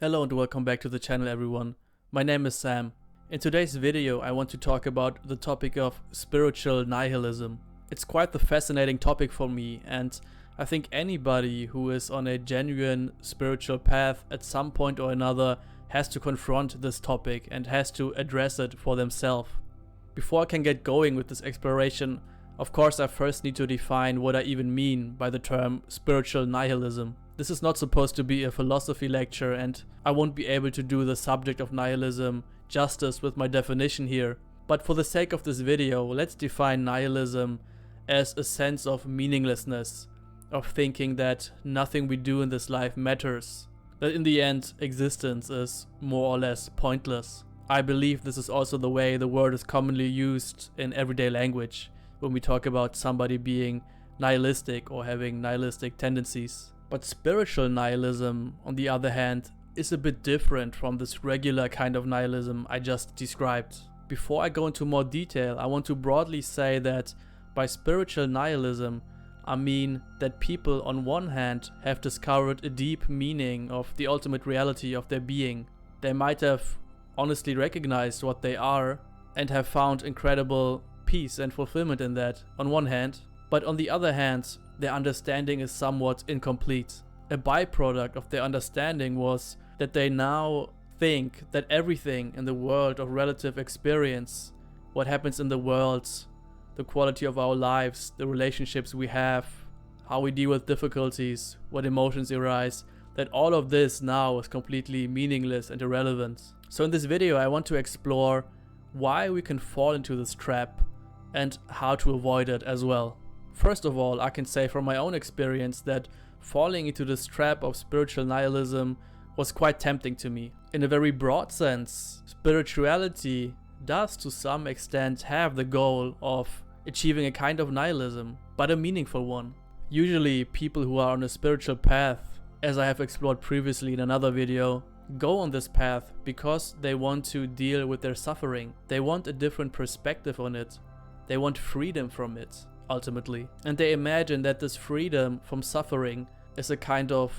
Hello and welcome back to the channel everyone. My name is Sam. In today's video I want to talk about the topic of spiritual nihilism. It's quite the fascinating topic for me, and I think anybody who is on a genuine spiritual path at some point or another has to confront this topic and has to address it for themselves. Before I can get going with this exploration, of course I first need to define what I even mean by the term spiritual nihilism. This is not supposed to be a philosophy lecture, and I won't be able to do the subject of nihilism justice with my definition here. But for the sake of this video, let's define nihilism as a sense of meaninglessness, of thinking that nothing we do in this life matters, that in the end existence is more or less pointless. I believe this is also the way the word is commonly used in everyday language when we talk about somebody being nihilistic or having nihilistic tendencies. But spiritual nihilism, on the other hand, is a bit different from this regular kind of nihilism I just described. Before I go into more detail, I want to broadly say that by spiritual nihilism, I mean that people on one hand have discovered a deep meaning of the ultimate reality of their being. They might have honestly recognized what they are and have found incredible peace and fulfillment in that on one hand, but on the other hand, their understanding is somewhat incomplete. A byproduct of their understanding was that they now think that everything in the world of relative experience, what happens in the world, the quality of our lives, the relationships we have, how we deal with difficulties, what emotions arise, that all of this now is completely meaningless and irrelevant. So in this video I want to explore why we can fall into this trap and how to avoid it as well. First of all, I can say from my own experience that falling into this trap of spiritual nihilism was quite tempting to me. In a very broad sense, spirituality does to some extent have the goal of achieving a kind of nihilism, but a meaningful one. Usually people who are on a spiritual path, as I have explored previously in another video, go on this path because they want to deal with their suffering. They want a different perspective on it. They want freedom from it, ultimately. And they imagine that this freedom from suffering is a kind of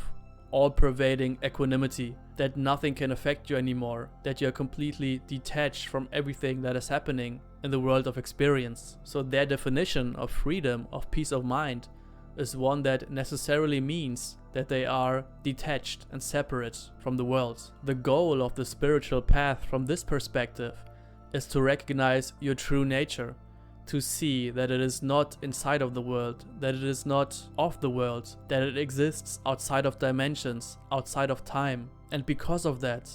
all-pervading equanimity, that nothing can affect you anymore, that you're completely detached from everything that is happening in the world of experience. So their definition of freedom, of peace of mind, is one that necessarily means that they are detached and separate from the world. The goal of the spiritual path from this perspective is to recognize your true nature, to see that it is not inside of the world, that it is not of the world, that it exists outside of dimensions, outside of time. And because of that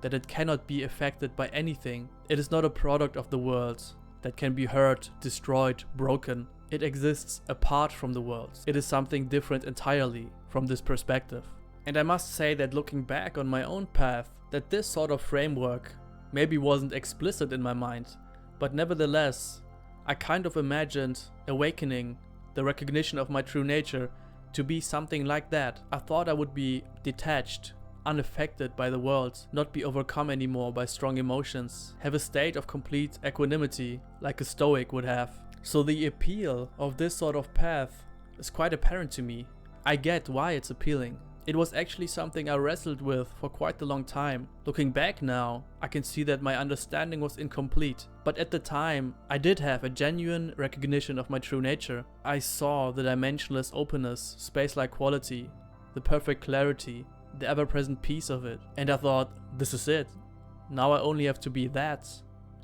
it cannot be affected by anything. It is not a product of the world that can be hurt, destroyed, broken. It exists apart from the world. It is something different entirely from this perspective. And I must say that looking back on my own path, that this sort of framework maybe wasn't explicit in my mind, but nevertheless, I kind of imagined awakening, the recognition of my true nature, to be something like that. I thought I would be detached, unaffected by the world, not be overcome anymore by strong emotions, have a state of complete equanimity like a Stoic would have. So the appeal of this sort of path is quite apparent to me. I get why it's appealing. It was actually something I wrestled with for quite a long time. Looking back now, I can see that my understanding was incomplete. But at the time, I did have a genuine recognition of my true nature. I saw the dimensionless openness, space-like quality, the perfect clarity, the ever-present peace of it. And I thought, this is it. Now I only have to be that,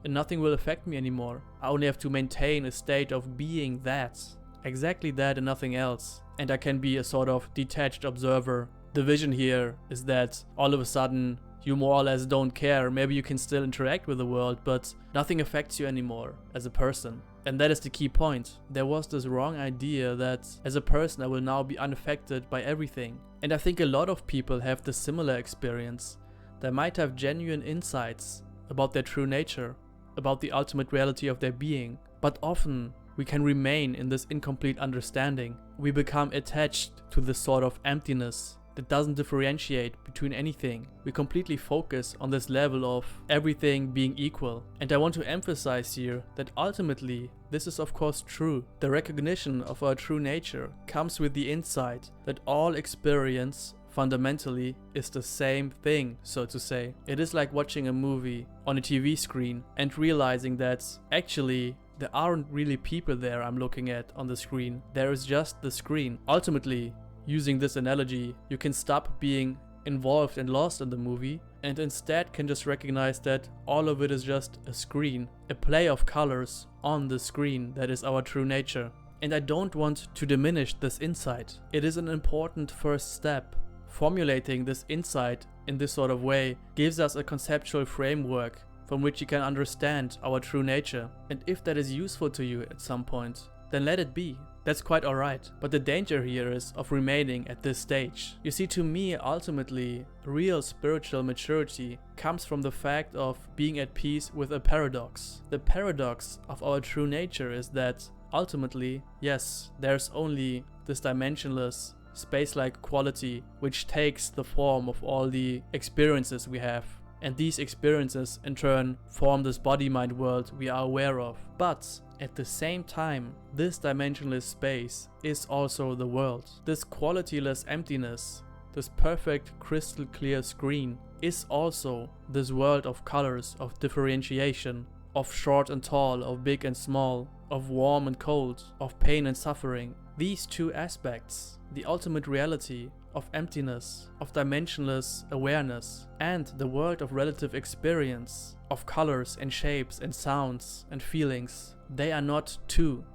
and nothing will affect me anymore. I only have to maintain a state of being that. Exactly that and nothing else. And I can be a sort of detached observer. The vision here is that all of a sudden you more or less don't care. Maybe you can still interact with the world, but nothing affects you anymore as a person. And that is the key point. There was this wrong idea that as a person I will now be unaffected by everything. And I think a lot of people have this similar experience. They might have genuine insights about their true nature, about the ultimate reality of their being, but often we can remain in this incomplete understanding. We become attached to this sort of emptiness that doesn't differentiate between anything. We completely focus on this level of everything being equal. And I want to emphasize here that ultimately this is of course true. The recognition of our true nature comes with the insight that all experience fundamentally is the same thing, so to say. It is like watching a movie on a TV screen and realizing that actually there aren't really people there I'm looking at on the screen. There is just the screen. Ultimately, using this analogy, you can stop being involved and lost in the movie and instead can just recognize that all of it is just a screen, a play of colors on the screen that is our true nature. And I don't want to diminish this insight. It is an important first step. Formulating this insight in this sort of way gives us a conceptual framework from which you can understand our true nature. And if that is useful to you at some point, then let it be. That's quite alright. But the danger here is of remaining at this stage. You see, to me, ultimately, real spiritual maturity comes from the fact of being at peace with a paradox. The paradox of our true nature is that ultimately, yes, there's only this dimensionless, space-like quality which takes the form of all the experiences we have. And these experiences in turn form this body-mind world we are aware of. But at the same time, this dimensionless space is also the world. This qualityless emptiness, this perfect crystal clear screen, is also this world of colors, of differentiation, of short and tall, of big and small, of warm and cold, of pain and suffering. These two aspects, the ultimate reality of emptiness, of dimensionless awareness, and the world of relative experience, of colors and shapes and sounds and feelings, they are not two.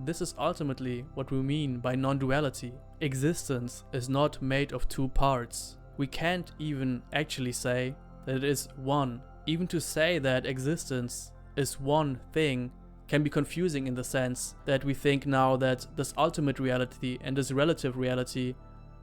This is ultimately what we mean by non-duality. Existence is not made of two parts. We can't even actually say that it is one. Even to say that existence is one thing can be confusing in the sense that we think now that this ultimate reality and this relative reality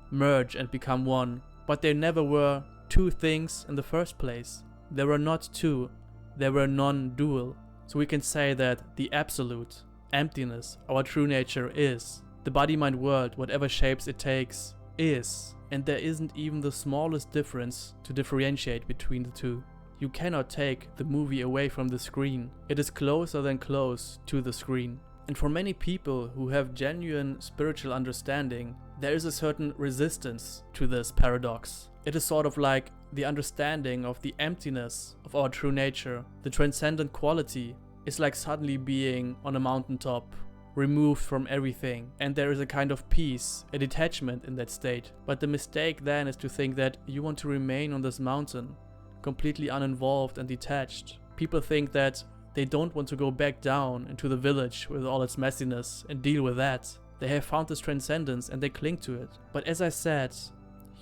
merge and become one. But there never were two things in the first place. There were not two, they were non-dual. So we can say that the absolute, emptiness, our true nature is. The body-mind world, whatever shapes it takes, is. And there isn't even the smallest difference to differentiate between the two. You cannot take the movie away from the screen. It is closer than close to the screen. And for many people who have genuine spiritual understanding, there is a certain resistance to this paradox. It is sort of like the understanding of the emptiness of our true nature. The transcendent quality is like suddenly being on a mountaintop, removed from everything, and there is a kind of peace, a detachment in that state. But the mistake then is to think that you want to remain on this mountain, completely uninvolved and detached. People think that they don't want to go back down into the village with all its messiness and deal with that. They have found this transcendence and they cling to it. But as I said,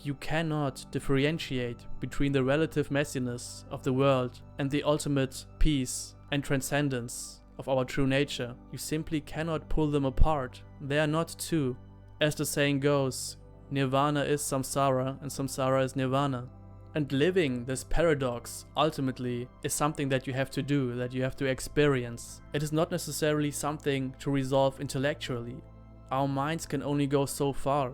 you cannot differentiate between the relative messiness of the world and the ultimate peace and transcendence of our true nature. You simply cannot pull them apart. They are not two. As the saying goes, nirvana is samsara and samsara is nirvana. And living this paradox ultimately is something that you have to do, that you have to experience. It is not necessarily something to resolve intellectually. Our minds can only go so far.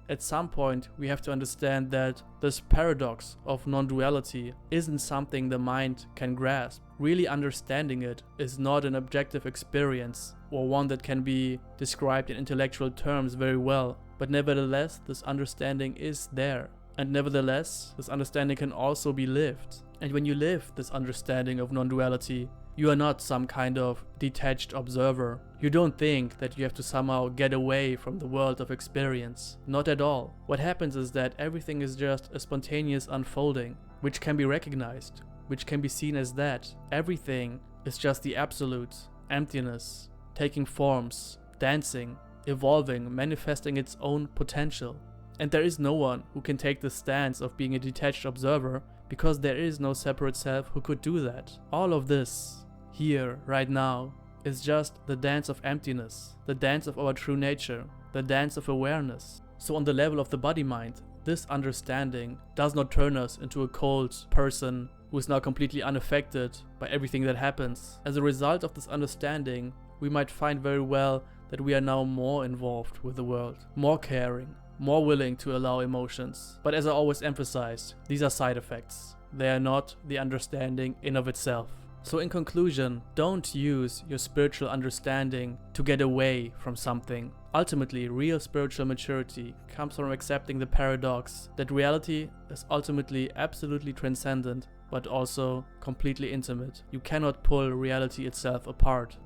At some point we have to understand that this paradox of non-duality isn't something the mind can grasp. Really understanding it is not an objective experience or one that can be described in intellectual terms very well. But nevertheless, this understanding is there. And nevertheless, this understanding can also be lived. And when you live this understanding of non-duality, you are not some kind of detached observer. You don't think that you have to somehow get away from the world of experience. Not at all. What happens is that everything is just a spontaneous unfolding, which can be recognized, which can be seen as that. Everything is just the absolute emptiness, taking forms, dancing, evolving, manifesting its own potential. And there is no one who can take the stance of being a detached observer, because there is no separate self who could do that. All of this, here, right now, is just the dance of emptiness, the dance of our true nature, the dance of awareness. So on the level of the body-mind, this understanding does not turn us into a cold person who is now completely unaffected by everything that happens. As a result of this understanding, we might find very well that we are now more involved with the world, more caring, more willing to allow emotions. But as I always emphasize, these are side effects. They are not the understanding in of itself. So in conclusion, don't use your spiritual understanding to get away from something. Ultimately, real spiritual maturity comes from accepting the paradox that reality is ultimately absolutely transcendent, but also completely intimate. You cannot pull reality itself apart.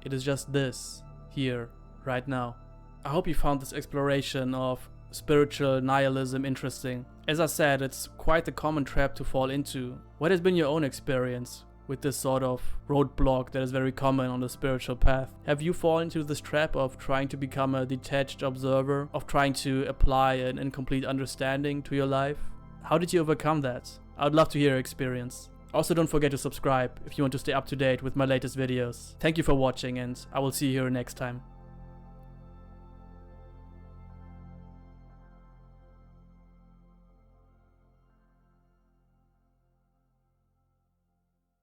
It is just this, here, right now. I hope you found this exploration of spiritual nihilism interesting. As I said, it's quite a common trap to fall into. What has been your own experience with this sort of roadblock that is very common on the spiritual path? Have you fallen into this trap of trying to become a detached observer, of trying to apply an incomplete understanding to your life? How did you overcome that? I would love to hear your experience. Also, don't forget to subscribe if you want to stay up to date with my latest videos. Thank you for watching, and I will see you here next time.